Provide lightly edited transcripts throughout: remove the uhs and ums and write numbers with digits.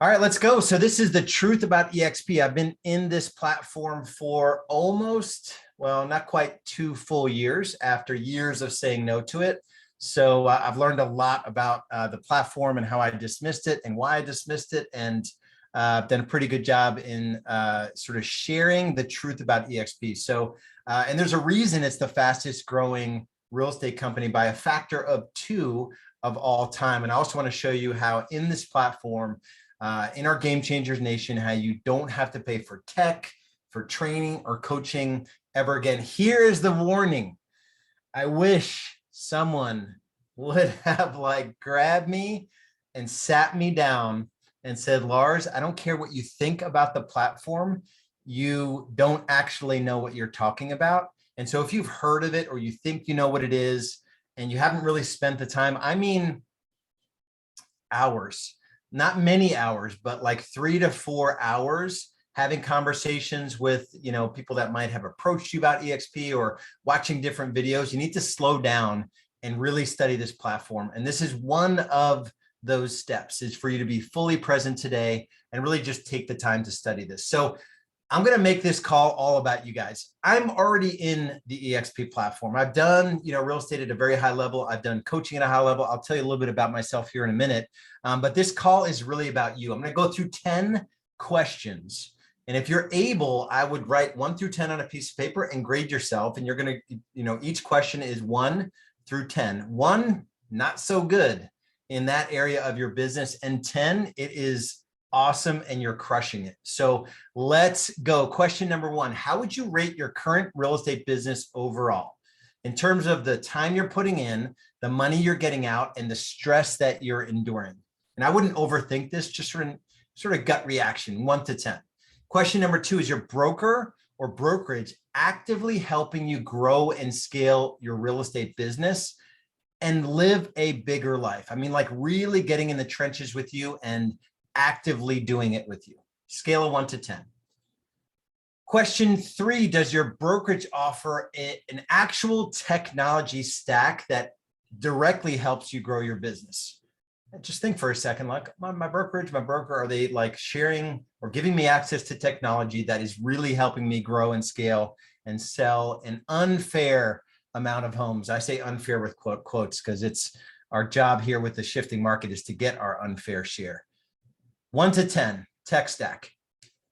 All right, let's go. So this is the truth about EXP. I've been in this platform for almost, well, not quite 2 full years after years of saying no to it. So I've learned a lot about the platform and how I dismissed it and why I dismissed it. And I've done a pretty good job in sort of sharing the truth about EXP. So, and there's a reason it's the fastest growing real estate company by a factor of 2 of all time. And I also want to show you how in this platform, in our Game Changers Nation, how you don't have to pay for tech, for training or coaching ever again. Here is the warning. I wish someone would have grabbed me and sat me down and said, Lars, I don't care what you think about the platform. You don't actually know what you're talking about. And so if you've heard of it or you think you know what it is and you haven't really spent the time, I mean, hours. Not many hours, but like 3 to 4 hours having conversations with, people that might have approached you about EXP or watching different videos. You need to slow down and really study this platform. And this is one of those steps, is for you to be fully present today and really just take the time to study this. So I'm going to make this call all about you guys. I'm already in the EXP platform. I've done, real estate at a very high level. I've done coaching at a high level. I'll tell you a little bit about myself here in a minute. But this call is really about you. I'm going to go through 10 questions. And if you're able, I would write 1 through 10 on a piece of paper and grade yourself. And you're going to, each question is 1 through 10. 1, not so good in that area of your business. And 10, it is awesome and you're crushing it. So let's go. Question number 1, how would you rate your current real estate business overall in terms of the time you're putting in, the money you're getting out, and the stress that you're enduring? And I wouldn't overthink this, just sort of gut reaction, 1 to 10. Question number 2, is your broker or brokerage actively helping you grow and scale your real estate business and live a bigger life? I mean, like really getting in the trenches with you and actively doing it with you. Scale of 1 to 10. Question 3, does your brokerage offer an actual technology stack that directly helps you grow your business? Just think for a second, like my brokerage, my broker, are they sharing or giving me access to technology that is really helping me grow and scale and sell an unfair amount of homes? I say unfair with quotes because it's our job here with the shifting market is to get our unfair share. 1 to 10, tech stack.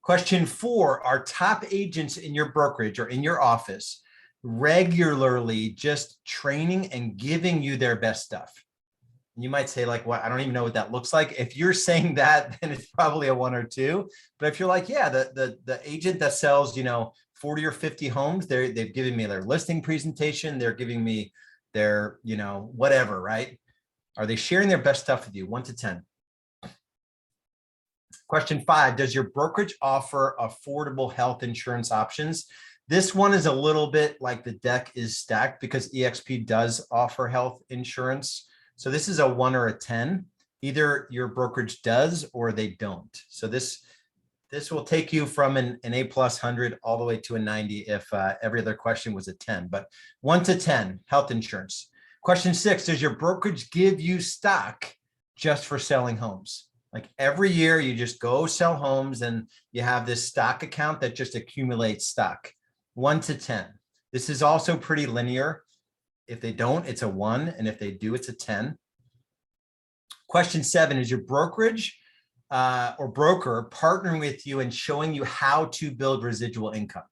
Question 4, are top agents in your brokerage or in your office regularly just training and giving you their best stuff? You might say what? I don't even know what that looks like. If you're saying that, then it's probably a 1 or 2. But if you're like, yeah, the agent that sells, 40 or 50 homes, they've given me their listing presentation. They're giving me their, whatever, right? Are they sharing their best stuff with you? 1 to 10. Question 5, does your brokerage offer affordable health insurance options? This one is a little bit like the deck is stacked because EXP does offer health insurance. So this is a 1 or a 10. Either your brokerage does or they don't. So this will take you from an A+ 100 all the way to a 90 if every other question was a 10. But 1 to 10, health insurance. Question 6, does your brokerage give you stock just for selling homes? Like every year you just go sell homes and you have this stock account that just accumulates stock. 1 to 10. This is also pretty linear. If they don't, it's a 1. And if they do, it's a 10. Question 7, is your brokerage or broker partnering with you and showing you how to build residual income?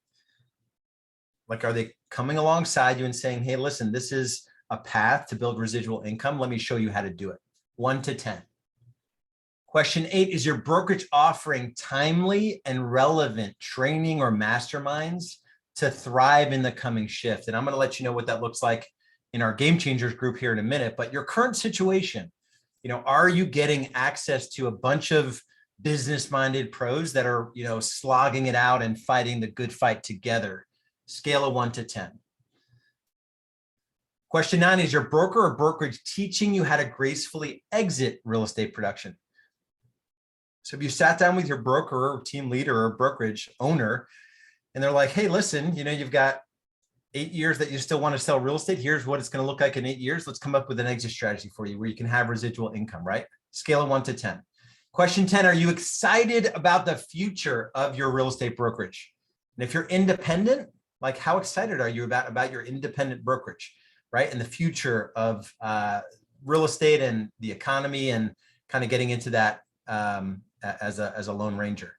Like, are they coming alongside you and saying, hey, listen, this is a path to build residual income. Let me show you how to do it. 1 to 10. Question 8, is your brokerage offering timely and relevant training or masterminds to thrive in the coming shift? And I'm going to let you know what that looks like in our Game Changers group here in a minute. But your current situation, are you getting access to a bunch of business-minded pros that are, slogging it out and fighting the good fight together? Scale of 1 to 10. Question 9, is your broker or brokerage teaching you how to gracefully exit real estate production? So if you sat down with your broker or team leader or brokerage owner, and they're like, hey, listen, you've got 8 years that you still want to sell real estate. Here's what it's going to look like in 8 years. Let's come up with an exit strategy for you where you can have residual income, right? Scale of 1 to 10. Question 10, are you excited about the future of your real estate brokerage? And if you're independent, like how excited are you about your independent brokerage, right? And the future of real estate and the economy and kind of getting into that as a lone ranger.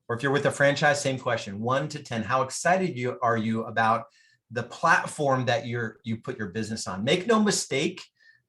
Or if you're with a franchise, same question, 1 to 10, how excited are you about the platform that you put your business on? Make no mistake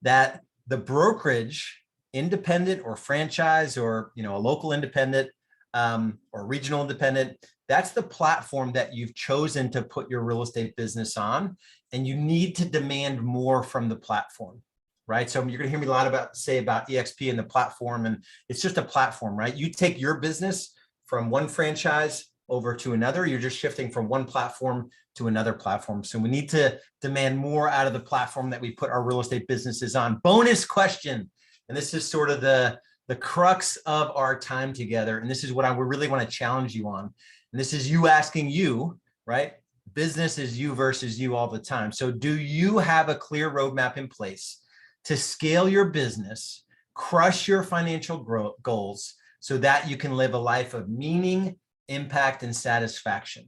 that the brokerage, independent or franchise or a local independent or regional independent, that's the platform that you've chosen to put your real estate business on, and you need to demand more from the platform, right? So you're going to hear me a lot about EXP and the platform, and it's just a platform, right? You take your business from one franchise over to another, you're just shifting from one platform to another platform. So we need to demand more out of the platform that we put our real estate businesses on. Bonus question, and this is sort of the crux of our time together, and this is what I would really want to challenge you on. And this is you asking you, right? Business is you versus you all the time. So do you have a clear roadmap in place to scale your business, crush your financial goals so that you can live a life of meaning, impact, and satisfaction?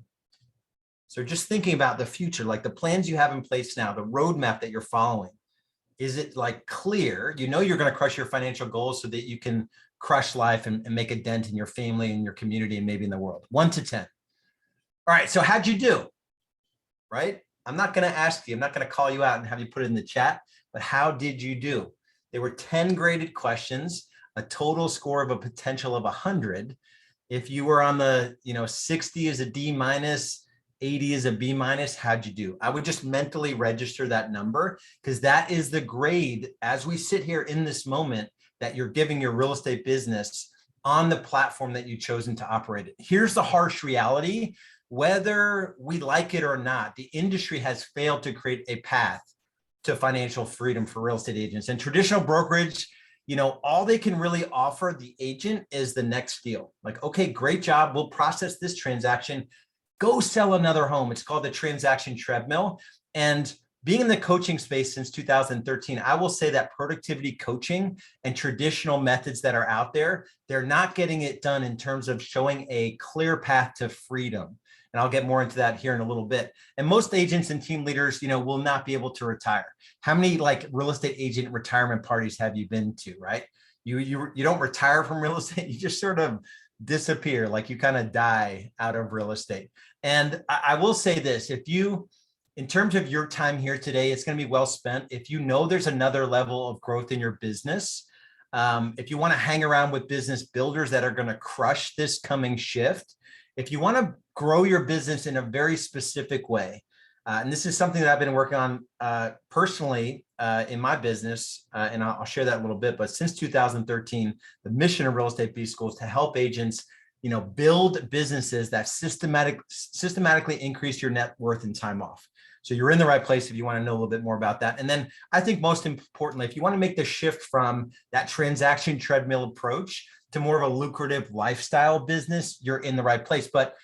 So just thinking about the future, like the plans you have in place now, the roadmap that you're following, is it like clear? You're going to crush your financial goals so that you can crush life and make a dent in your family and your community and maybe in the world. 1 to 10. All right, so how'd you do? Right? I'm not going to ask you, I'm not going to call you out and have you put it in the chat, but how did you do? There were 10 graded questions, a total score of a potential of 100. If you were on the 60 is a D minus, 80 is a B minus, how'd you do? I would just mentally register that number, because that is the grade as we sit here in this moment that you're giving your real estate business on the platform that you've chosen to operate it. Here's the harsh reality. Whether we like it or not, the industry has failed to create a path to financial freedom for real estate agents. And traditional brokerage, all they can really offer the agent is the next deal. Like, okay, great job. We'll process this transaction. Go sell another home. It's called the transaction treadmill. And being in the coaching space since 2013, I will say that productivity coaching and traditional methods that are out there, they're not getting it done in terms of showing a clear path to freedom. And I'll get more into that here in a little bit. And most agents and team leaders, will not be able to retire. How many real estate agent retirement parties have you been to, right? You don't retire from real estate. You just sort of disappear, like you kind of die out of real estate. And I will say this, in terms of your time here today, it's going to be well spent. If there's another level of growth in your business, if you want to hang around with business builders that are going to crush this coming shift, if you want to grow your business in a very specific way, and this is something that I've been working on personally in my business, and I'll share that in a little bit, but since 2013, the mission of Real Estate B-School is to help agents build businesses that systematically increase your net worth and time off. So you're in the right place if you want to know a little bit more about that. And then I think most importantly, if you want to make the shift from that transaction treadmill approach to more of a lucrative lifestyle business, you're in the right place. But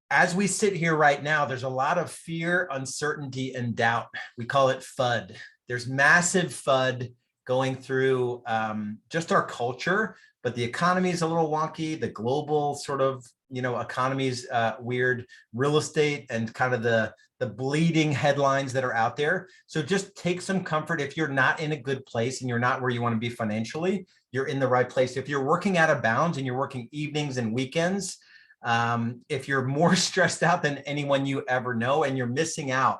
as we sit here right now, there's a lot of fear, uncertainty, and doubt. We call it FUD. There's massive FUD going through just our culture, but the economy is a little wonky. The global sort of, economy is weird. Real estate and kind of the bleeding headlines that are out there. So just take some comfort. If you're not in a good place and you're not where you want to be financially, you're in the right place. If you're working out of bounds and you're working evenings and weekends, if you're more stressed out than anyone you ever know and you're missing out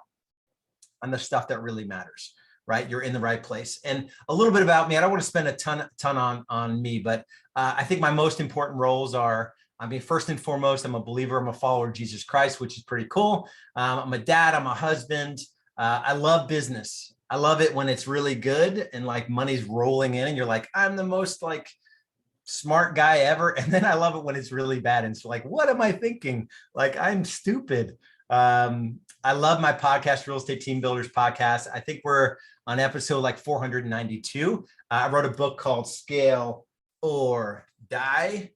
on the stuff that really matters, right? You're in the right place. And a little bit about me, I don't want to spend a ton on me, but I think my most important roles are, first and foremost, I'm a believer, I'm a follower of Jesus Christ, which is pretty cool. I'm a dad, I'm a husband. I love business. I love it when it's really good and money's rolling in and you're like, I'm the most smart guy ever. And then I love it when it's really bad. And so what am I thinking? I'm stupid. I love my podcast, Real Estate Team Builders Podcast. I think we're on episode 492. I wrote a book called Scale or Die.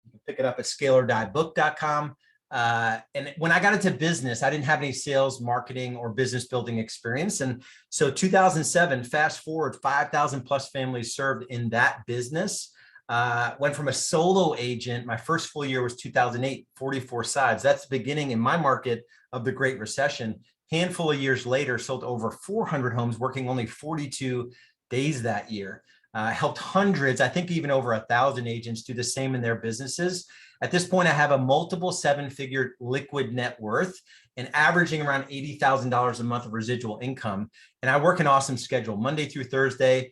You can pick it up at scaleorddiebook.com. And when I got into business, I didn't have any sales, marketing, or business building experience. And so 2007, fast forward, 5,000 plus families served in that business. Went from a solo agent. My first full year was 2008, 44 sides. That's the beginning in my market of the Great Recession. Handful of years later, sold over 400 homes, working only 42 days that year. Helped hundreds, I think even over 1,000 agents do the same in their businesses. At this point, I have a multiple seven-figure liquid net worth and averaging around $80,000 a month of residual income. And I work an awesome schedule, Monday through Thursday,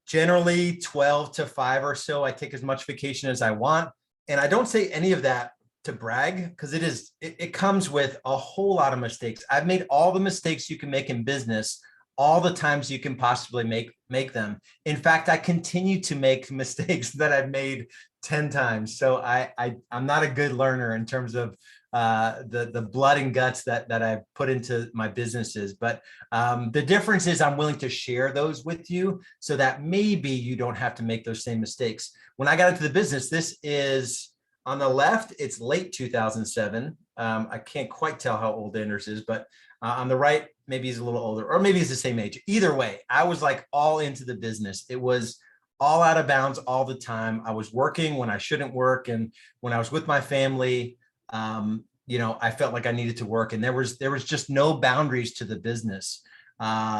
generally 12 to 5 or so. I take as much vacation as I want. And I don't say any of that to brag, because it comes with a whole lot of mistakes. I've made all the mistakes you can make in business, all the times you can possibly make them. In fact, I continue to make mistakes that I've made 10 times. So I'm not a good learner in terms of the blood and guts that I've put into my businesses. But the difference is I'm willing to share those with you so that maybe you don't have to make those same mistakes. When I got into the business, this is on the left, it's late 2007. I can't quite tell how old Anders is, but on the right, maybe he's a little older, or maybe he's the same age. Either way, I was like all into the business. It was all out of bounds all the time. I was working when I shouldn't work. And when I was with my family, I felt like I needed to work, and there was just no boundaries to the business.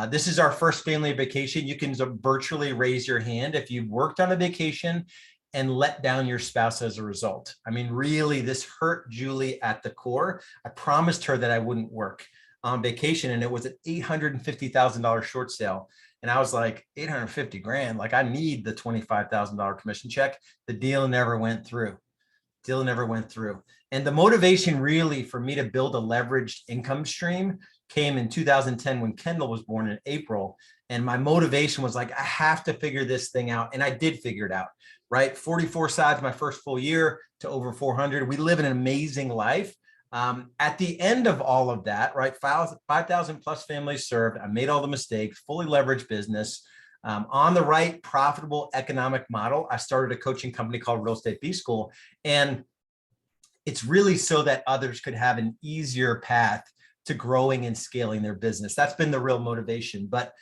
This is our first family vacation. You can virtually raise your hand if you've worked on a vacation and let down your spouse as a result. I mean, really, this hurt Julie at the core. I promised her that I wouldn't work on vacation, and it was an $850,000 short sale. And I was like, 850 grand, like I need the $25,000 commission check. The deal never went through. And the motivation really for me to build a leveraged income stream came in 2010 when Kendall was born in April. And my motivation was like, I have to figure this thing out. And I did figure it out, right? 44 sides my first full year to over 400. We live an amazing life. At the end of all of that, right, 5,000 plus families served. I made all the mistakes, fully leveraged business. On the right profitable economic model, I started a coaching company called Real Estate B School. And it's really so that others could have an easier path to growing and scaling their business. That's been the real motivation. But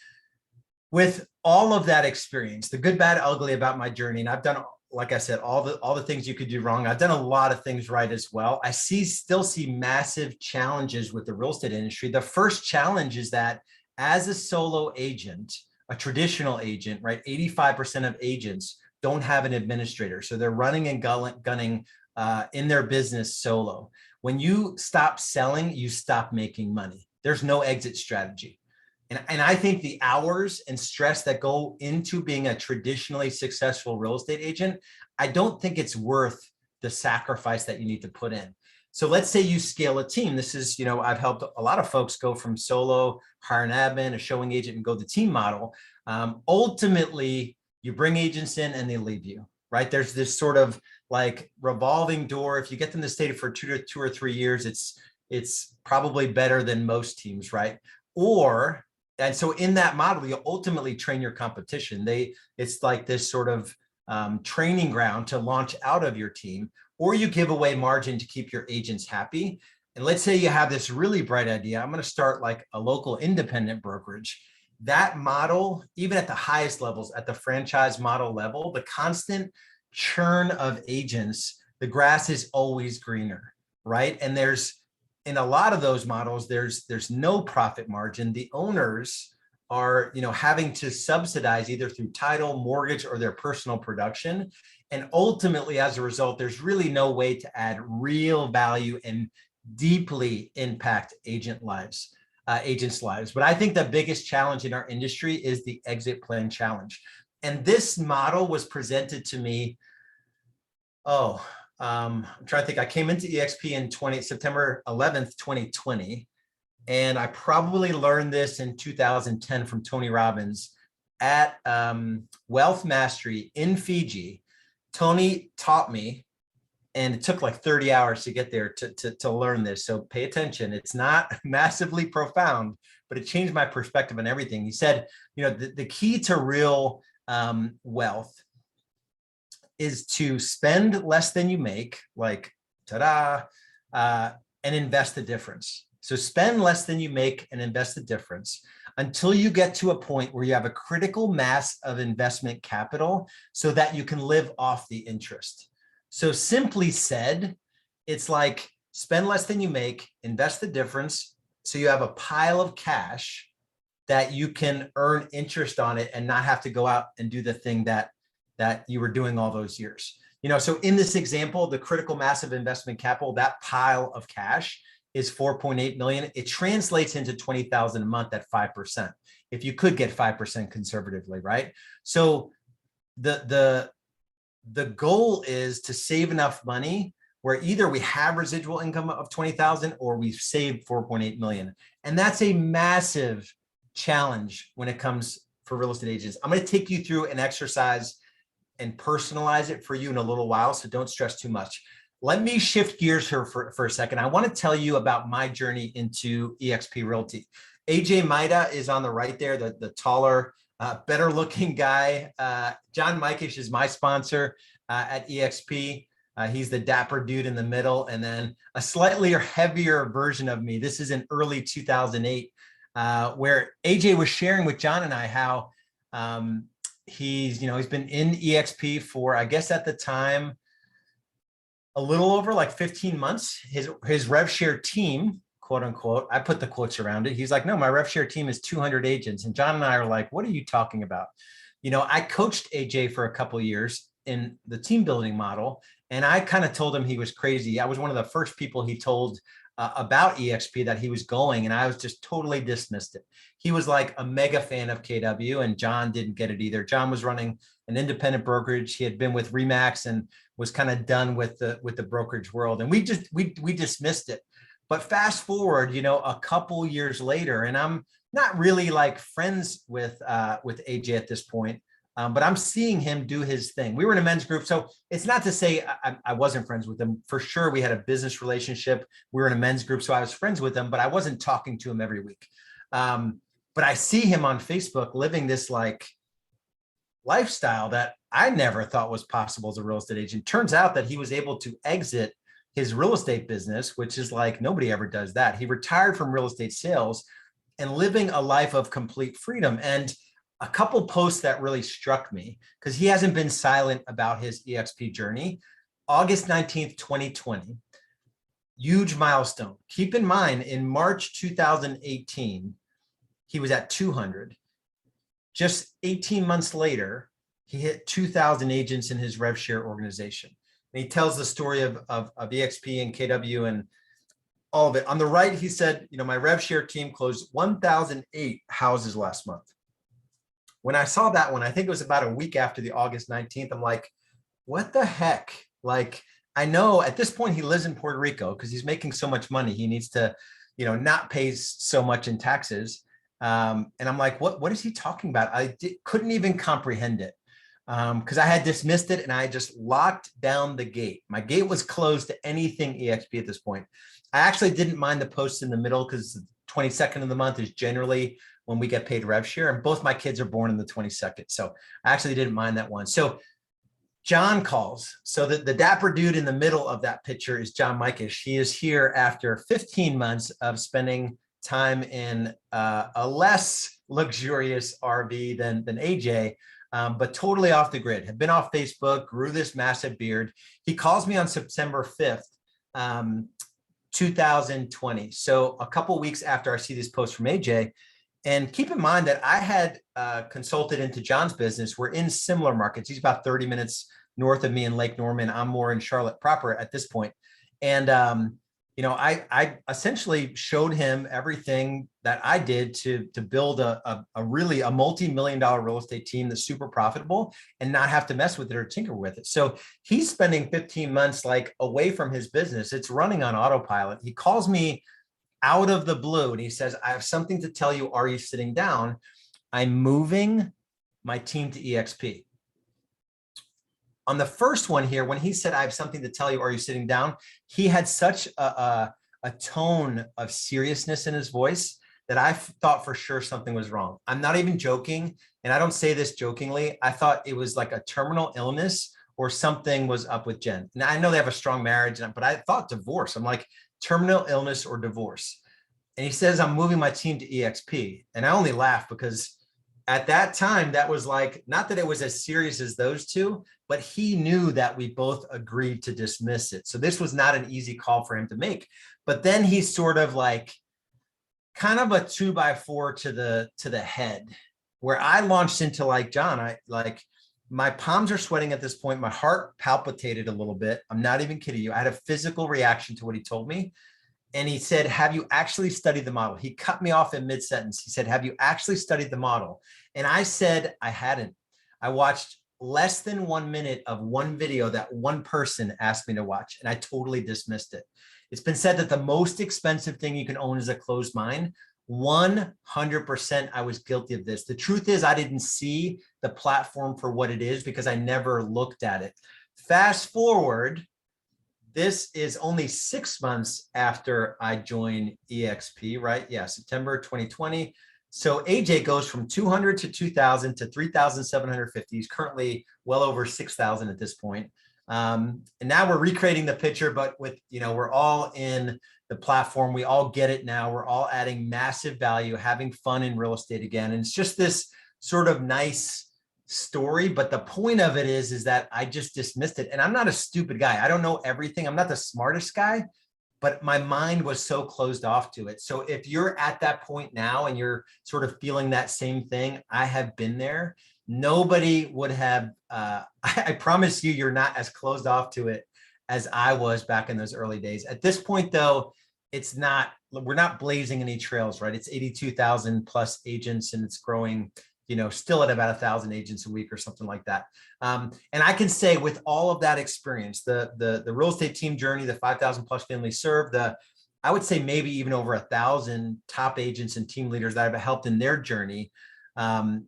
with all of that experience, the good, bad, ugly about my journey, and I've done, like I said, all the things you could do wrong. I've done a lot of things right as well. I still see massive challenges with the real estate industry. The first challenge is that as a solo agent, a traditional agent, right, 85% of agents don't have an administrator. So they're running and gunning in their business solo. When you stop selling, you stop making money. There's no exit strategy. And I think the hours and stress that go into being a traditionally successful real estate agent, I don't think it's worth the sacrifice that you need to put in. So let's say you scale a team. This is, I've helped a lot of folks go from solo, hire an admin, a showing agent, and go the team model. Ultimately, you bring agents in and they leave you, right? There's this sort of like revolving door. If you get them to stay for two or 3 years, it's probably better than most teams, right? And so in that model, you ultimately train your competition. It's like this sort of training ground to launch out of your team, or you give away margin to keep your agents happy. And let's say you have this really bright idea. I'm going to start like a local independent brokerage. That model, even at the highest levels, at the franchise model level, the constant churn of agents, the grass is always greener, right? And in a lot of those models, there's no profit margin. The owners are, having to subsidize either through title, mortgage, or their personal production. And ultimately, as a result, there's really no way to add real value and deeply impact agents' lives. But I think the biggest challenge in our industry is the exit plan challenge. And this model was presented to me, I'm trying to think. I came into EXP in September 11th, 2020. And I probably learned this in 2010 from Tony Robbins at Wealth Mastery in Fiji. Tony taught me, and it took like 30 hours to get there to learn this. So pay attention. It's not massively profound, but it changed my perspective on everything. He said, the key to real wealth is to spend less than you make, like ta-da, and invest the difference. So spend less than you make and invest the difference. until you get to a point where you have a critical mass of investment capital so that you can live off the interest. So simply said, it's like spend less than you make, invest the difference, so you have a pile of cash that you can earn interest on it and not have to go out and do the thing that you were doing all those years. So in this example, the critical mass of investment capital, that pile of cash is 4.8 million. It translates into 20,000 a month at 5%. If you could get 5% conservatively, right? So the goal is to save enough money where either we have residual income of 20,000 or we've saved 4.8 million. And that's a massive challenge when it comes for real estate agents. I'm going to take you through an exercise and personalize it for you in a little while, so don't stress too much. Let me shift gears here for a second. I want to tell you about my journey into Exp Realty. AJ Maida is on the right there, the taller, better looking guy. John Mikish is my sponsor at Exp. He's the dapper dude in the middle, and then a slightly heavier version of me. This is in early 2008, where AJ was sharing with John and I how he's been in Exp for, I guess at the time, a little over like 15 months. His rev share team, quote unquote, I put the quotes around it. He's like, no, my rev share team is 200 agents. And John and I are like, what are you talking about? I coached AJ for a couple of years in the team building model. And I kind of told him he was crazy. I was one of the first people he told about Exp that he was going, and I was just totally dismissed it. He was like a mega fan of KW, and John didn't get it either. John was running an independent brokerage. He had been with Remax and was kind of done with the brokerage world, and we dismissed it. But fast forward, a couple years later, and I'm not really like friends with AJ at this point. But I'm seeing him do his thing. We were in a men's group. So it's not to say I wasn't friends with him. For sure, we had a business relationship. We were in a men's group, so I was friends with him, but I wasn't talking to him every week. But I see him on Facebook living this like lifestyle that I never thought was possible as a real estate agent. Turns out that he was able to exit his real estate business, which is like nobody ever does that. He retired from real estate sales and living a life of complete freedom. And a couple posts that really struck me, because he hasn't been silent about his Exp journey. August 19th, 2020, huge milestone. Keep in mind, in March 2018, he was at 200. Just 18 months later, he hit 2,000 agents in his rev share organization. And he tells the story of Exp and KW and all of it. On the right, he said, my rev share team closed 1,008 houses last month. When I saw that one, I think it was about a week after the August 19th, I'm like, what the heck? Like, I know at this point he lives in Puerto Rico because he's making so much money. He needs to, not pay so much in taxes. And I'm like, what is he talking about? I couldn't even comprehend it because I had dismissed it and I just locked down the gate. My gate was closed to anything Exp at this point. I actually didn't mind the posts in the middle because the 22nd of the month is generally when we get paid rev share, and both my kids are born in the 22nd. So I actually didn't mind that one. So John calls. So the dapper dude in the middle of that picture is John Mikish. He is here after 15 months of spending time in a less luxurious RV than AJ, but totally off the grid. Had been off Facebook, grew this massive beard. He calls me on September 5th, 2020. So a couple weeks after I see this post from AJ. And keep in mind that I had consulted into John's business. We're in similar markets. He's about 30 minutes north of me in Lake Norman. I'm more in Charlotte proper at this point. And, I essentially showed him everything that I did to build a really multi-million-dollar real estate team that's super profitable and not have to mess with it or tinker with it. So he's spending 15 months like away from his business. It's running on autopilot. He calls me out of the blue and he says, I have something to tell you. Are you sitting down? I'm moving my team to Exp. On the first one here, when he said, I have something to tell you, are you sitting down? He had such a tone of seriousness in his voice that I thought for sure something was wrong. I'm not even joking. And I don't say this jokingly. I thought it was like a terminal illness or something was up with Jen. Now I know they have a strong marriage, but I thought divorce. I'm like, terminal illness or divorce. And he says, I'm moving my team to EXP. And I only laugh because at that time, that was like, not that it was as serious as those two, but he knew that we both agreed to dismiss it. So this was not an easy call for him to make. But then he's sort of like kind of a 2x4 to the head, where I launched into like, John, my palms are sweating at this point. My heart palpitated a little bit. I'm not even kidding you. I had a physical reaction to what he told me. And he said, have you actually studied the model? He cut me off in mid-sentence. He said, have you actually studied the model? And I said, I hadn't. I watched less than 1 minute of one video that one person asked me to watch, and I totally dismissed it. It's been said that the most expensive thing you can own is a closed mind. 100% I was guilty of this. The truth is I didn't see the platform for what it is because I never looked at it. Fast forward, this is only 6 months after I joined EXP, right? Yeah, September 2020. So AJ goes from 200 to 2,000 to 3,750. He's currently well over 6,000 at this point. And now we're recreating the picture, but with, we're all in the platform. We all get it now. We're all adding massive value, having fun in real estate again. And it's just this sort of nice story. But the point of it is that I just dismissed it. And I'm not a stupid guy. I don't know everything. I'm not the smartest guy, but my mind was so closed off to it. So if you're at that point now and you're sort of feeling that same thing, I have been there. Nobody would have, I promise you, you're not as closed off to it as I was back in those early days. At this point though, we're not blazing any trails, right? It's 82,000 plus agents and it's growing, still at about 1,000 agents a week or something like that. And I can say with all of that experience, the real estate team journey, the 5,000 plus families served, I would say maybe even over 1,000 top agents and team leaders that I've helped in their journey. And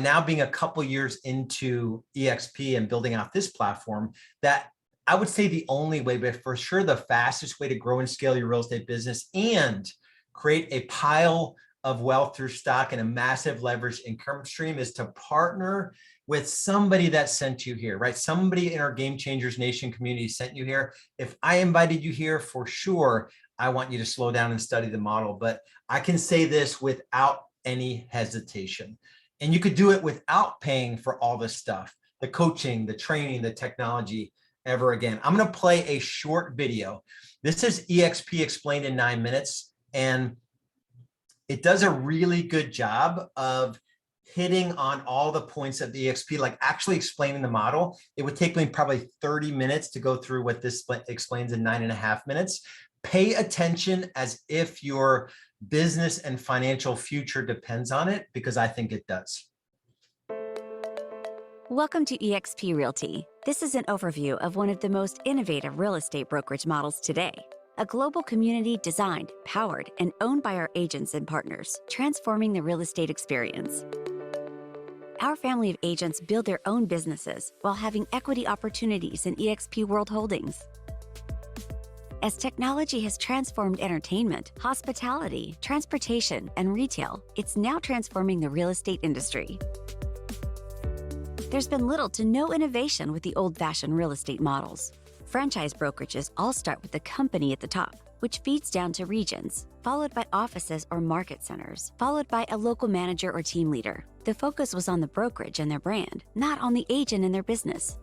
now being a couple years into EXP and building out this platform, that I would say the only way, but for sure the fastest way to grow and scale your real estate business and create a pile of wealth through stock and a massive leverage income stream is to partner with somebody that sent you here, right? Somebody in our Game Changers Nation community sent you here. If I invited you here, for sure, I want you to slow down and study the model. But I can say this without any hesitation. And you could do it without paying for all this stuff, the coaching, the training, the technology ever again. I'm going to play a short video. This is EXP explained in 9 minutes. And it does a really good job of hitting on all the points of the EXP, like actually explaining the model. It would take me probably 30 minutes to go through what this explains in 9.5 minutes. Pay attention as if your business and financial future depends on it, because I think it does. Welcome to Exp Realty. This is an overview of one of the most innovative real estate brokerage models today. A global community designed, powered, and owned by our agents and partners, transforming the real estate experience. Our family of agents build their own businesses while having equity opportunities in EXP World Holdings. As technology has transformed entertainment, hospitality, transportation, and retail, it's now transforming the real estate industry. There's been little to no innovation with the old-fashioned real estate models. Franchise brokerages all start with the company at the top, which feeds down to regions, followed by offices or market centers, followed by a local manager or team leader. The focus was on the brokerage and their brand, not on the agent and their business.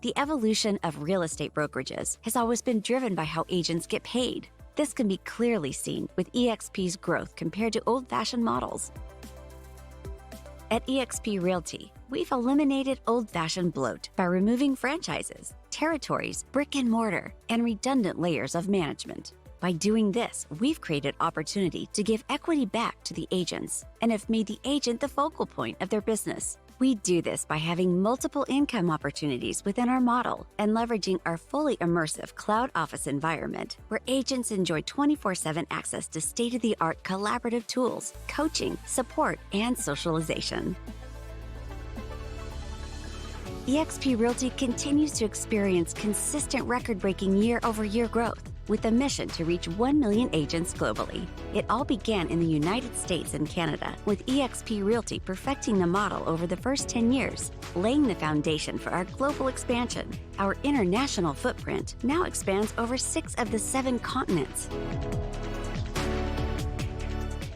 The evolution of real estate brokerages has always been driven by how agents get paid. This can be clearly seen with EXP's growth compared to old-fashioned models. At Exp Realty, we've eliminated old-fashioned bloat by removing franchises, territories, brick and mortar, and redundant layers of management. By doing this, we've created opportunity to give equity back to the agents and have made the agent the focal point of their business. We do this by having multiple income opportunities within our model and leveraging our fully immersive cloud office environment where agents enjoy 24/7 access to state-of-the-art collaborative tools, coaching, support, and socialization. Exp Realty continues to experience consistent record-breaking year-over-year growth with a mission to reach 1 million agents globally. It all began in the United States and Canada, with Exp Realty perfecting the model over the first 10 years, laying the foundation for our global expansion. Our international footprint now expands over 6 of the 7 continents.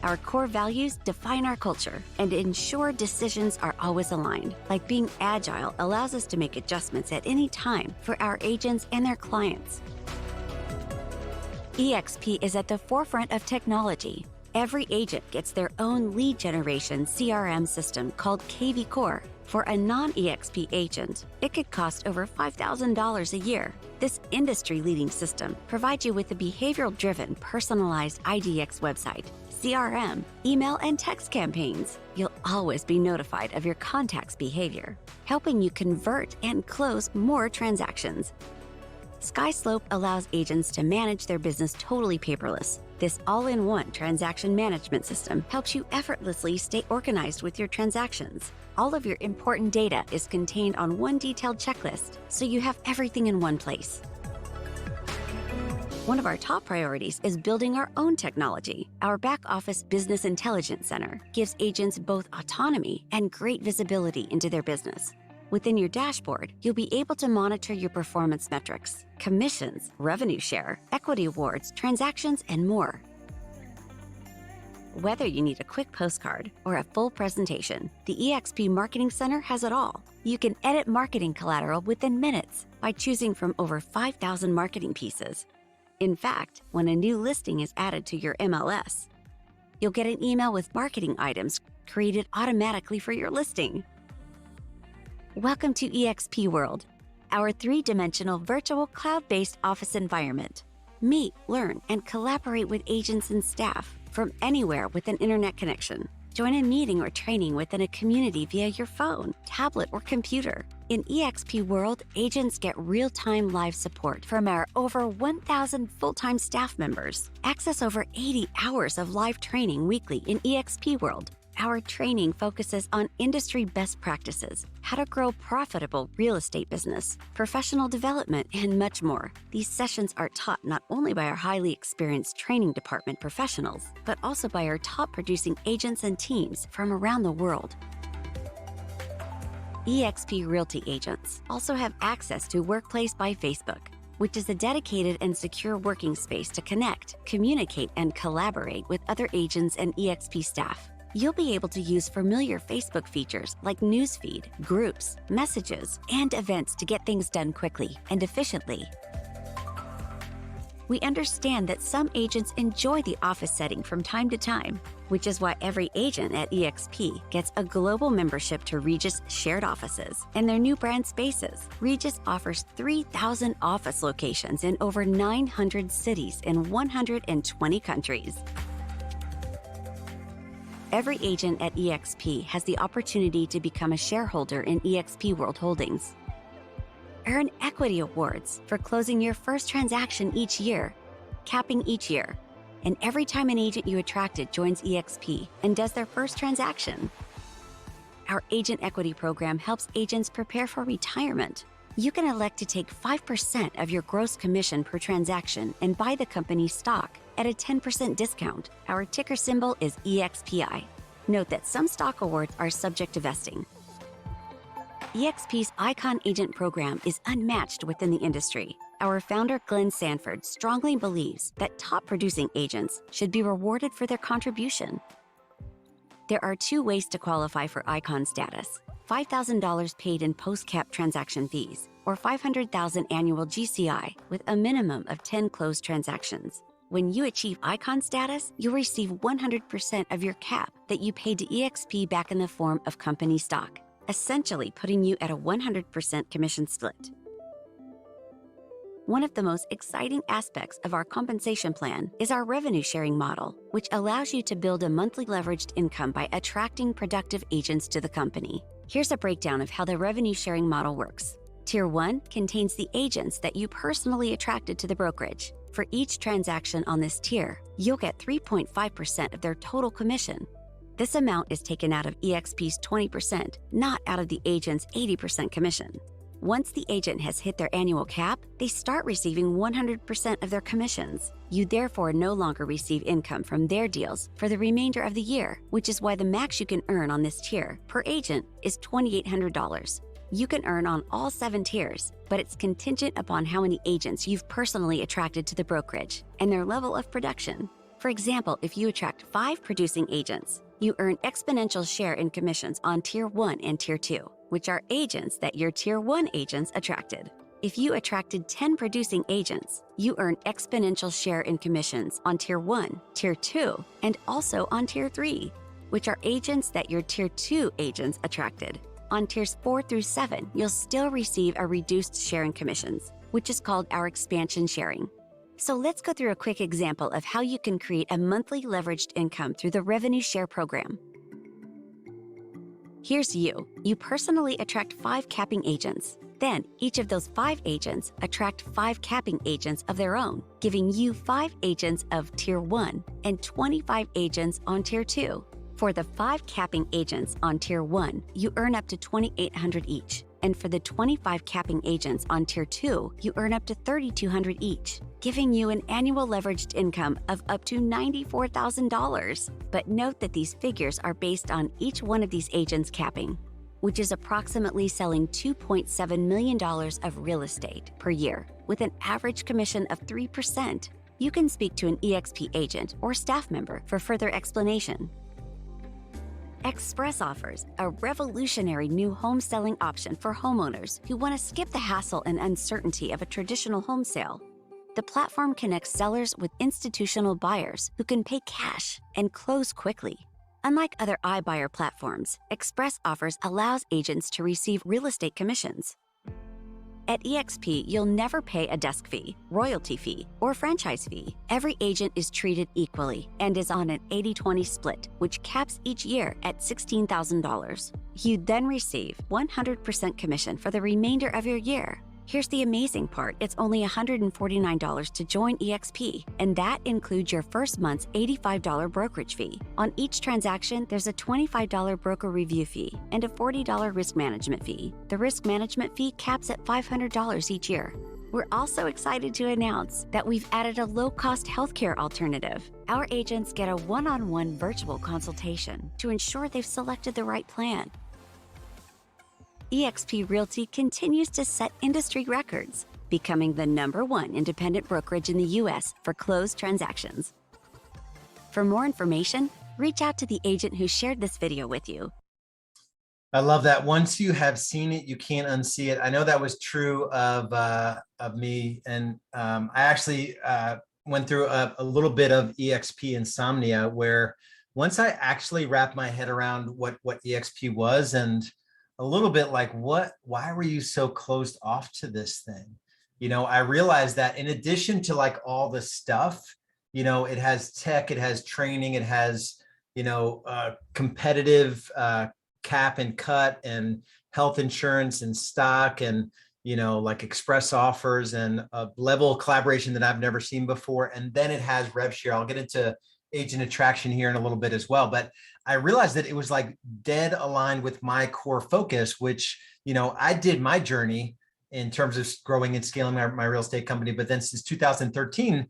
Our core values define our culture and ensure decisions are always aligned. Like being agile allows us to make adjustments at any time for our agents and their clients. EXP is at the forefront of technology. Every agent gets their own lead generation CRM system called KV Core. For a non-EXP agent, it could cost over $5,000 a year. This industry-leading system provides you with a behavioral-driven, personalized IDX website, CRM, email, and text campaigns. You'll always be notified of your contact's behavior, helping you convert and close more transactions. SkySlope allows agents to manage their business totally paperless. This all-in-one transaction management system helps you effortlessly stay organized with your transactions. All of your important data is contained on one detailed checklist, so you have everything in one place. One of our top priorities is building our own technology. Our back-office business intelligence center gives agents both autonomy and great visibility into their business. Within your dashboard, you'll be able to monitor your performance metrics, commissions, revenue share, equity awards, transactions, and more. Whether you need a quick postcard or a full presentation, the Exp Marketing Center has it all. You can edit marketing collateral within minutes by choosing from over 5,000 marketing pieces. In fact, when a new listing is added to your MLS, you'll get an email with marketing items created automatically for your listing. Welcome to EXP World, our three-dimensional virtual cloud-based office environment. Meet, learn, and collaborate with agents and staff from anywhere with an internet connection. Join a meeting or training within a community via your phone, tablet, or computer. In EXP World, agents get real-time live support from our over 1,000 full-time staff members. Access over 80 hours of live training weekly in EXP World. Our training focuses on industry best practices, how to grow profitable real estate business, professional development, and much more. These sessions are taught not only by our highly experienced training department professionals, but also by our top producing agents and teams from around the world. Exp Realty agents also have access to Workplace by Facebook, which is a dedicated and secure working space to connect, communicate, and collaborate with other agents and EXP staff. You'll be able to use familiar Facebook features like newsfeed, groups, messages, and events to get things done quickly and efficiently. We understand that some agents enjoy the office setting from time to time, which is why every agent at EXP gets a global membership to Regus shared offices and their new brand spaces. Regus offers 3,000 office locations in over 900 cities in 120 countries. Every agent at EXP has the opportunity to become a shareholder in EXP World Holdings. Earn equity awards for closing your first transaction each year, capping each year, and every time an agent you attracted joins EXP and does their first transaction. Our agent equity program helps agents prepare for retirement. You can elect to take 5% of your gross commission per transaction and buy the company's stock at a 10% discount. Our ticker symbol is EXPI. Note that some stock awards are subject to vesting. EXP's Icon Agent program is unmatched within the industry. Our founder, Glenn Sanford, strongly believes that top-producing agents should be rewarded for their contribution. There are two ways to qualify for Icon status: $5,000 paid in post-cap transaction fees, or $500,000 annual GCI with a minimum of 10 closed transactions. When you achieve Icon status, you'll receive 100% of your cap that you paid to EXP back in the form of company stock, essentially putting you at a 100% commission split. One of the most exciting aspects of our compensation plan is our revenue sharing model, which allows you to build a monthly leveraged income by attracting productive agents to the company. Here's a breakdown of how the revenue sharing model works. Tier 1 contains the agents that you personally attracted to the brokerage. For each transaction on this tier, you'll get 3.5% of their total commission. This amount is taken out of EXP's 20%, not out of the agent's 80% commission. Once the agent has hit their annual cap, they start receiving 100% of their commissions. You therefore no longer receive income from their deals for the remainder of the year, which is why the max you can earn on this tier per agent is $2,800. You can earn on all 7 tiers, but it's contingent upon how many agents you've personally attracted to the brokerage and their level of production. For For example, if you attract 5 producing agents, you earn exponential share in commissions on Tier 1 and Tier 2, which are agents that your Tier 1 agents attracted. If you attracted 10 producing agents, you earn exponential share in commissions on Tier 1, Tier 2, and also on Tier 3, which are agents that your Tier 2 agents attracted. On Tiers 4 through 7, you'll still receive a reduced share in commissions, which is called our expansion sharing. So let's go through a quick example of how you can create a monthly leveraged income through the revenue share program. Here's you. You personally attract 5 capping agents. Then, each of those 5 agents attract 5 capping agents of their own, giving you 5 agents of Tier 1 and 25 agents on Tier 2. For the 5 capping agents on Tier 1, you earn up to $2,800 each. And for the 25 capping agents on Tier 2, you earn up to $3,200 each, giving you an annual leveraged income of up to $94,000. But note that these figures are based on each one of these agents capping, which is approximately selling $2.7 million of real estate per year, with an average commission of 3%. You can speak to an eXp agent or staff member for further explanation. Express offers a revolutionary new home selling option for homeowners who want to skip the hassle and uncertainty of a traditional home sale. The platform connects sellers with institutional buyers who can pay cash and close quickly. Unlike other iBuyer platforms, Express Offers allows agents to receive real estate commissions. At eXp, you'll never pay a desk fee, royalty fee, or franchise fee. Every agent is treated equally and is on an 80-20 split, which caps each year at $16,000. You then receive 100% commission for the remainder of your year. Here's the amazing part. It's only $149 to join eXp, and that includes your first month's $85 brokerage fee. On each transaction, there's a $25 broker review fee and a $40 risk management fee. The risk management fee caps at $500 each year. We're also excited to announce that we've added a low-cost healthcare alternative. Our agents get a one-on-one virtual consultation to ensure they've selected the right plan. Exp Realty continues to set industry records, becoming the #1 independent brokerage in the U.S. for closed transactions. For more information, reach out to the agent who shared this video with you. I love that. Once you have seen it, you can't unsee it. I know that was true of me, and I actually went through a little bit of eXp insomnia, where once I actually wrapped my head around what eXp was, and a little bit like, why were you so closed off to this thing? You know, I realized that in addition to like all the stuff, you know, it has tech, it has training, it has, you know, competitive cap and cut and health insurance and stock and, you know, like express offers and a level of collaboration that I've never seen before. And then it has rev share. I'll get into agent attraction here in a little bit as well. But I realized that it was like dead aligned with my core focus, which, you know, I did my journey in terms of growing and scaling my real estate company. But then since 2013,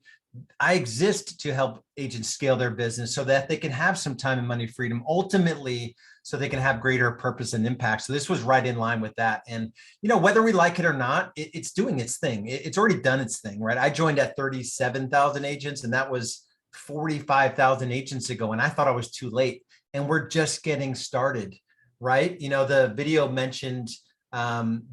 I exist to help agents scale their business so that they can have some time and money freedom, ultimately, so they can have greater purpose and impact. So this was right in line with that. And, you know, whether we like it or not, it's doing its thing. It's already done its thing, right? I joined at 37,000 agents, and that was 45,000 agents ago. And I thought I was too late. And we're just getting started, right? You know, the video mentioned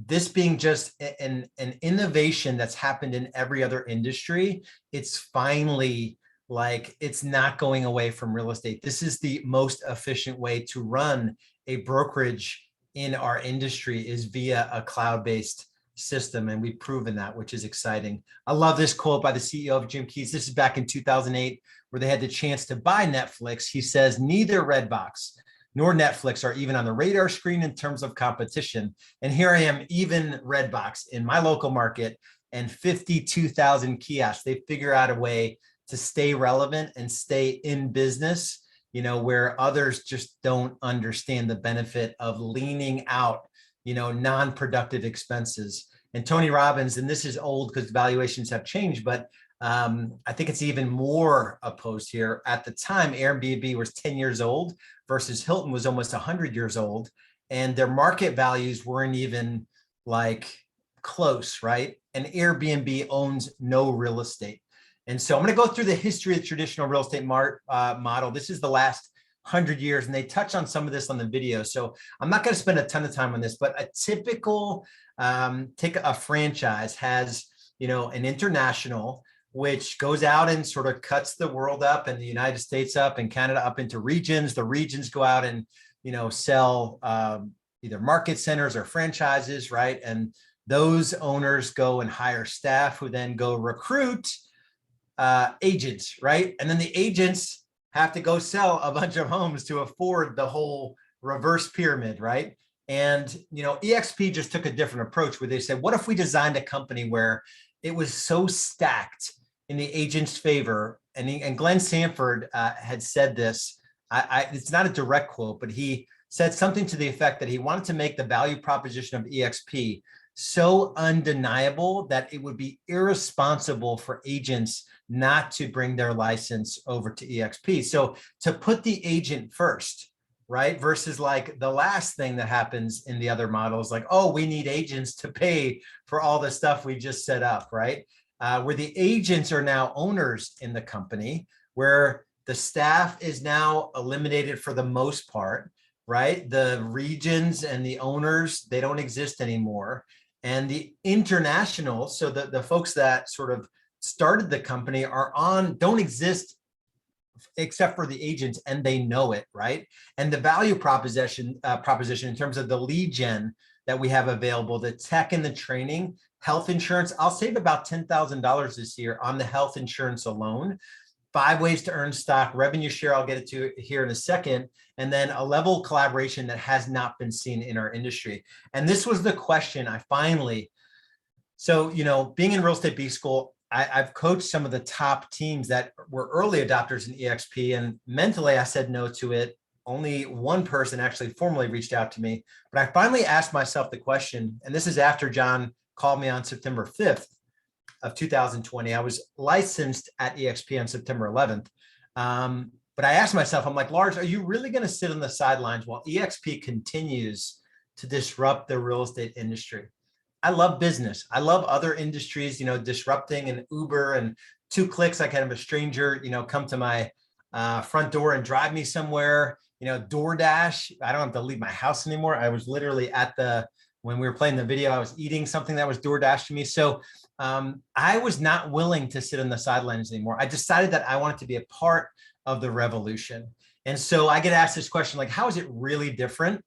this being just an innovation that's happened in every other industry. It's finally like, it's not going away from real estate. This is the most efficient way to run a brokerage in our industry, is via a cloud-based system. And we've proven that, which is exciting. I love this quote by the CEO of Jim Keys. This is back in 2008, where they had the chance to buy Netflix. He says, neither Redbox nor Netflix are even on the radar screen in terms of competition. And here I am, even Redbox in my local market and 52,000 kiosks. They figure out a way to stay relevant and stay in business, you know, where others just don't understand the benefit of leaning out, you know, non-productive expenses. And Tony Robbins, and this is old because valuations have changed, but I think it's even more opposed here. At the time, Airbnb was 10 years old versus Hilton was almost 100 years old. And their market values weren't even like close, right? And Airbnb owns no real estate. And so I'm going to go through the history of the traditional real estate model. This is the last 100 years, and they touch on some of this on the video. So I'm not going to spend a ton of time on this, but a typical take a franchise has, an international, which goes out and sort of cuts the world up and the United States up and Canada up into regions. The regions go out and, sell either market centers or franchises, right? And those owners go and hire staff who then go recruit agents, right? And then the agents have to go sell a bunch of homes to afford the whole reverse pyramid, right? And, EXP just took a different approach where they said, what if we designed a company where it was so stacked in the agent's favor? And Glenn Sanford had said this, it's not a direct quote, but he said something to the effect that he wanted to make the value proposition of EXP so undeniable that it would be irresponsible for agents not to bring their license over to EXP. So to put the agent first, right? Versus like the last thing that happens in the other models, like, oh, we need agents to pay for all the stuff we just set up, right? Where the agents are now owners in the company, where the staff is now eliminated for the most part, right? The regions and the owners, they don't exist anymore. And the international, so the folks that sort of started the company don't exist except for the agents, and they know it, right? And the value proposition in terms of the lead gen that we have available, the tech and the training, health insurance, I'll save about $10,000 this year on the health insurance alone. 5 ways to earn stock, revenue share, I'll get it to here in a second, and then a level of collaboration that has not been seen in our industry. And this was the question I finally, so, being in real estate B school, I've coached some of the top teams that were early adopters in EXP, and mentally I said no to it. Only one person actually formally reached out to me, but I finally asked myself the question, and this is after John called me on September 5th of 2020. I was licensed at EXP on September 11th. But I asked myself, I'm like, Lars, are you really going to sit on the sidelines while EXP continues to disrupt the real estate industry? I love business. I love other industries, disrupting, and Uber, and 2 clicks, I can have a stranger, come to my front door and drive me somewhere. DoorDash, I don't have to leave my house anymore. I was literally when we were playing the video, I was eating something that was DoorDash to me. So I was not willing to sit on the sidelines anymore. I decided that I wanted to be a part of the revolution. And so I get asked this question, like, how is it really different?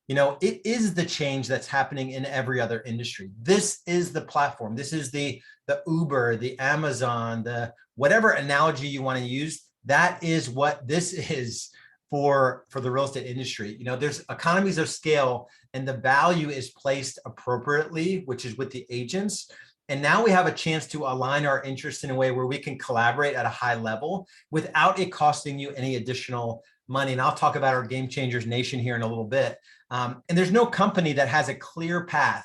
It is the change that's happening in every other industry. This is the platform. This is the Uber, the Amazon, the whatever analogy you want to use. That is what this is for the real estate industry. There's economies of scale, and the value is placed appropriately, which is with the agents. And now we have a chance to align our interests in a way where we can collaborate at a high level without it costing you any additional money. And I'll talk about our Game Changers Nation here in a little bit. And there's no company that has a clear path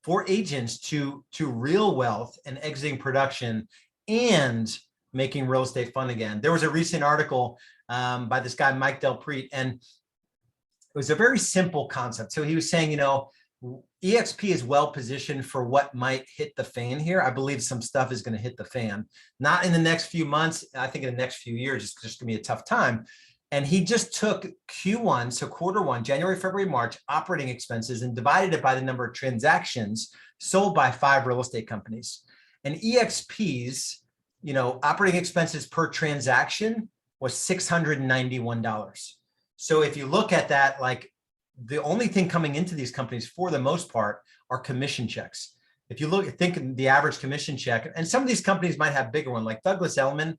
for agents to real wealth and exiting production and making real estate fun again. There was a recent article by this guy, Mike Del Preet, and it was a very simple concept. So he was saying, EXP is well positioned for what might hit the fan here. I believe some stuff is going to hit the fan, not in the next few months. I think in the next few years, it's just going to be a tough time. And he just took Q1, so Q1, January, February, March, operating expenses, and divided it by the number of transactions sold by 5 real estate companies. And EXP's, operating expenses per transaction was $691. So if you look at that, like, the only thing coming into these companies for the most part are commission checks. If you think the average commission check, and some of these companies might have bigger one, like Douglas Elliman,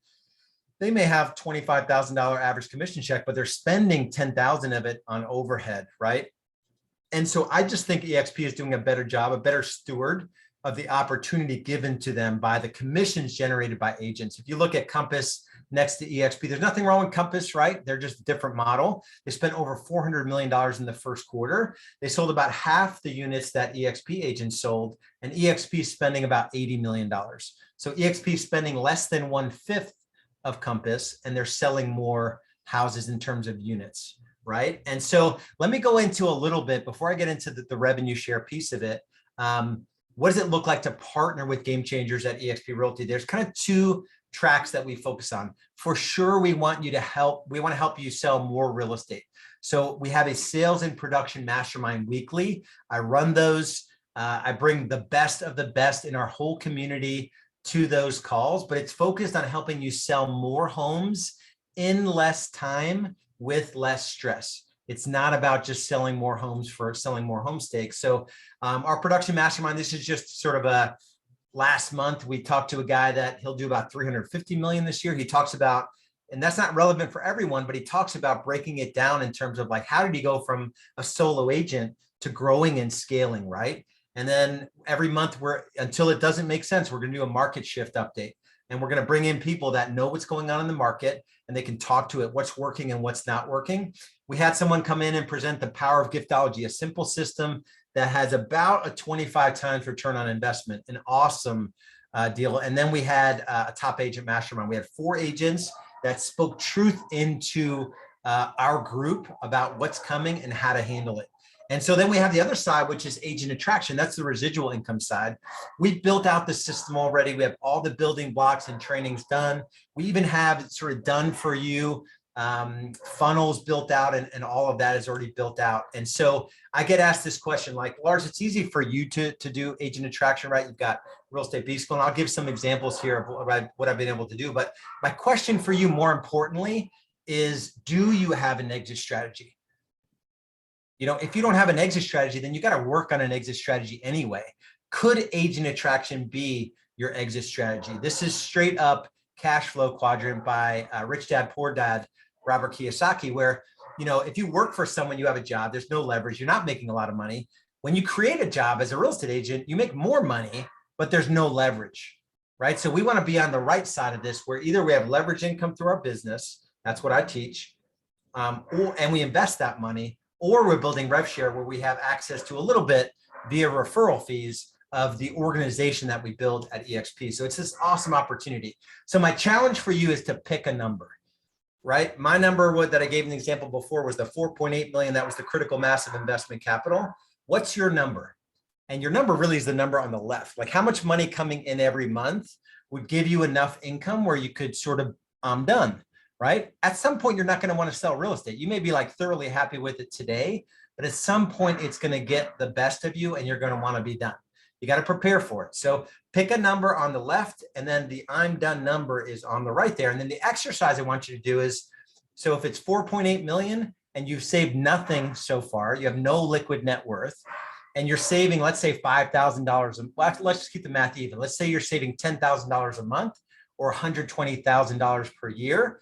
they may have $25,000 average commission check, but they're spending 10,000 of it on overhead, right? And so I just think EXP is doing a better job, a better steward of the opportunity given to them by the commissions generated by agents. If you look at Compass next to EXP, there's nothing wrong with Compass, right? They're just a different model. They spent over $400 million in the first quarter. They sold about half the units that EXP agents sold, and EXP is spending about $80 million. So EXP is spending less than 1/5 of Compass, and they're selling more houses in terms of units, right? And so let me go into a little bit before I get into the revenue share piece of it. What does it look like to partner with Game Changers at Exp Realty? There's kind of 2 tracks that we focus on. For sure, we want to help you sell more real estate. So we have a sales and production mastermind weekly. I run those. I bring the best of the best in our whole community to those calls, but it's focused on helping you sell more homes in less time with less stress. It's not about just selling more homes for selling more home stakes. So our production mastermind, this is just sort of a last month, we talked to a guy that he'll do about 350 million this year. He talks about, and that's not relevant for everyone, but he talks about breaking it down in terms of like, how did he go from a solo agent to growing and scaling, right? And then every month until it doesn't make sense, we're going to do a market shift update. And we're going to bring in people that know what's going on in the market and they can talk to it, what's working and what's not working. We had someone come in and present the power of giftology, a simple system that has about a 25 times return on investment, an awesome deal. And then we had a top agent mastermind. We had 4 agents that spoke truth into our group about what's coming and how to handle it. And so then we have the other side, which is agent attraction. That's the residual income side. We've built out the system already. We have all the building blocks and trainings done. We even have it sort of done for you, funnels built out, and all of that is already built out. And so I get asked this question, like, Lars, it's easy for you to do agent attraction, right? You've got Real Estate B School, and I'll give some examples here of what I've been able to do. But my question for you, more importantly, is do you have an exit strategy? You know, if you don't have an exit strategy, then you got to work on an exit strategy anyway. Could agent attraction be your exit strategy? This is straight up cash flow quadrant by Rich Dad Poor Dad, Robert Kiyosaki, where, you know, if you work for someone, you have a job, there's no leverage, you're not making a lot of money. When you create a job as a real estate agent, you make more money, but there's no leverage, right? So we want to be on the right side of this, where either we have leverage income through our business, that's what I teach, and we invest that money, or we're building rev share where we have access to a little bit via referral fees of the organization that we build at EXP. So it's this awesome opportunity. So my challenge for you is to pick a number, right? My number that I gave an example before was the 4.8 million. That was the critical mass of investment capital. What's your number? And your number really is the number on the left. Like, how much money coming in every month would give you enough income where you could sort of, I'm done. Right? At some point, you're not going to want to sell real estate. You may be like thoroughly happy with it today, but at some point it's going to get the best of you and you're going to want to be done. You got to prepare for it. So pick a number on the left, and then the I'm done number is on the right there. And then the exercise I want you to do is, so if it's 4.8 million and you've saved nothing so far, you have no liquid net worth, and you're saving, let's say $5,000. Let's just keep the math even. Let's say you're saving $10,000 a month or $120,000 per year.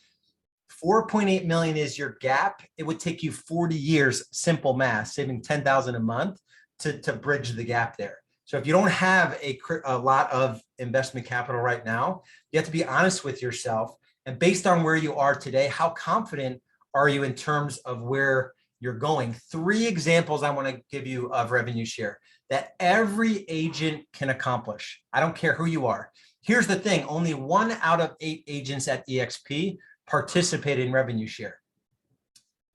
4.8 million is your gap. It would take you 40 years, simple math, saving 10,000 a month to bridge the gap there. So if you don't have a lot of investment capital right now, you have to be honest with yourself. And based on where you are today, how confident are you in terms of where you're going? 3 examples I want to give you of revenue share that every agent can accomplish. I don't care who you are. Here's the thing, only 1 out of 8 agents at EXP participate in revenue share.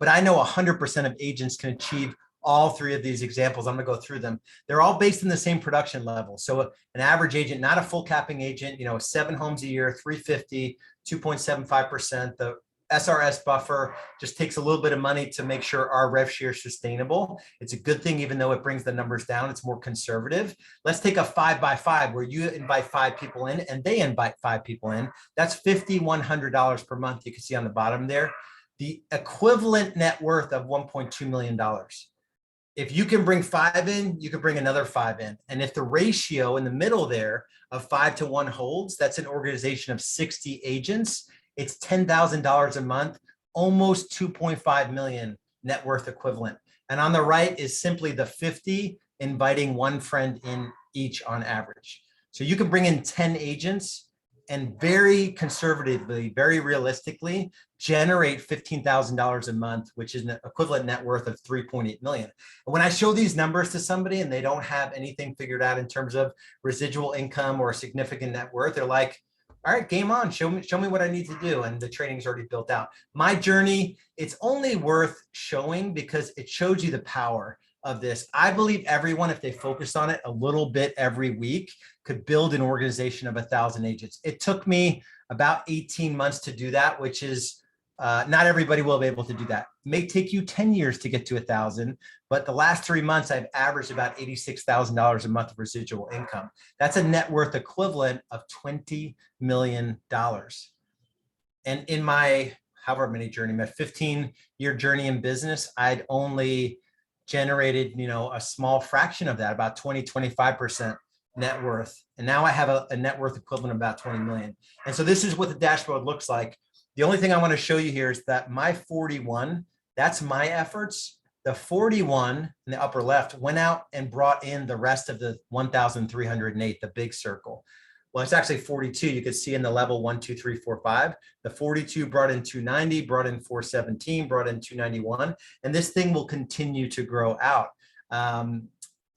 But I know 100% of agents can achieve all 3 of these examples. I'm going to go through them. They're all based in the same production level. So an average agent, not a full capping agent, you know, 7 homes a year, 350, 2.75%. The SRS buffer just takes a little bit of money to make sure our rev share is sustainable. It's a good thing, even though it brings the numbers down, it's more conservative. Let's take a 5x5 where you invite 5 people in and they invite 5 people in. That's $5,100 per month. You can see on the bottom there, the equivalent net worth of $1.2 million. If you can bring 5 in, you can bring another 5 in. And if the ratio in the middle there of 5 to 1 holds, that's an organization of 60 agents. It's $10,000 a month, almost 2.5 million net worth equivalent. And on the right is simply the 50 inviting 1 friend in each on average. So you can bring in 10 agents and very conservatively, very realistically generate $15,000 a month, which is an equivalent net worth of 3.8 million. And when I show these numbers to somebody and they don't have anything figured out in terms of residual income or significant net worth, they're like, all right, game on, show me what I need to do. And the training's already built out. My journey, it's only worth showing because it shows you the power of this. I believe everyone, if they focus on it a little bit every week, could build an organization of 1,000 agents. It took me about 18 months to do that, which is not everybody will be able to do that. It may take you 10 years to get to 1,000, but the last 3 months I've averaged about $86,000 a month of residual income. That's a net worth equivalent of $20 million. And in my however many journey, my 15-year journey in business, I'd only generated, a small fraction of that, about 25% net worth. And now I have a net worth equivalent of about 20 million. And so this is what the dashboard looks like. The only thing I want to show you here is that my 41, that's my efforts. The 41 in the upper left went out and brought in the rest of the 1,308, the big circle. Well, it's actually 42. You could see in the level 1, 2, 3, 4, 5. The 42 brought in 290, brought in 417, brought in 291. And this thing will continue to grow out. And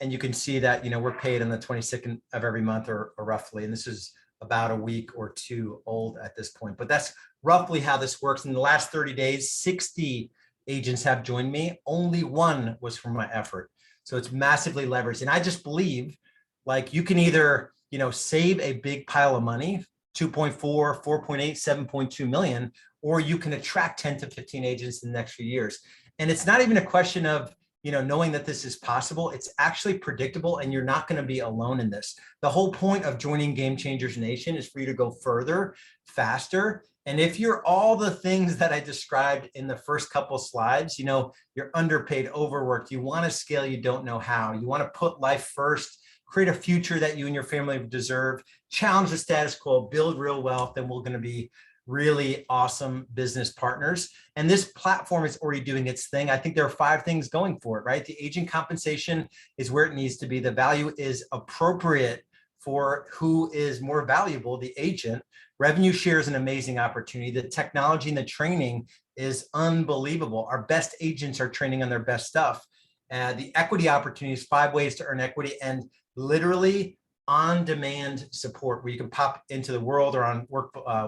you can see that, we're paid on the 22nd of every month or roughly. And this is about a week or two old at this point. But that's roughly how this works. In the last 30 days, 60 agents have joined me. Only one was from my effort. So it's massively leveraged. And I just believe like you can either save a big pile of money, 2.4, 4.8, 7.2 million, or you can attract 10 to 15 agents in the next few years. And it's not even a question of, knowing that this is possible. It's actually predictable, and you're not going to be alone in this. The whole point of joining Game Changers Nation is for you to go further, faster. And if you're all the things that I described in the first couple slides, you're underpaid, overworked, you want to scale, you don't know how, you want to put life first, create a future that you and your family deserve, challenge the status quo, build real wealth, then we're going to be really awesome business partners. And this platform is already doing its thing. I think there are 5 things going for it, right? The agent compensation is where it needs to be. The value is appropriate for who is more valuable, the agent. Revenue share is an amazing opportunity. The technology and the training is unbelievable. Our best agents are training on their best stuff. The equity opportunities, 5 ways to earn equity, and literally on-demand support where you can pop into the world or on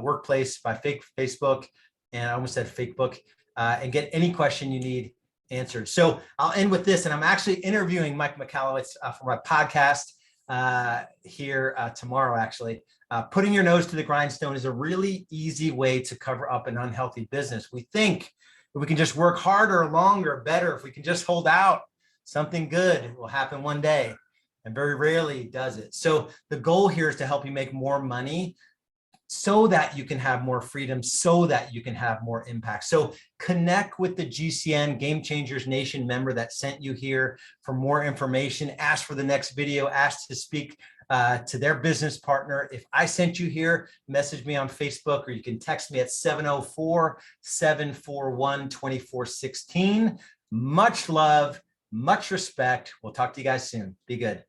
workplace by Facebook, and I almost said fake book, and get any question you need answered. So I'll end with this, and I'm actually interviewing Mike Michalowicz for my podcast here tomorrow, actually. Putting your nose to the grindstone is a really easy way to cover up an unhealthy business. We think if we can just work harder, longer, better, if we can just hold out, something good will happen one day. And very rarely does it. So the goal here is to help you make more money so that you can have more freedom, so that you can have more impact. So connect with the GCN Game Changers Nation member that sent you here for more information. Ask for the next video, ask to speak to their business partner. If I sent you here, message me on Facebook, or you can text me at 704-741-2416. Much love, much respect. We'll talk to you guys soon. Be good.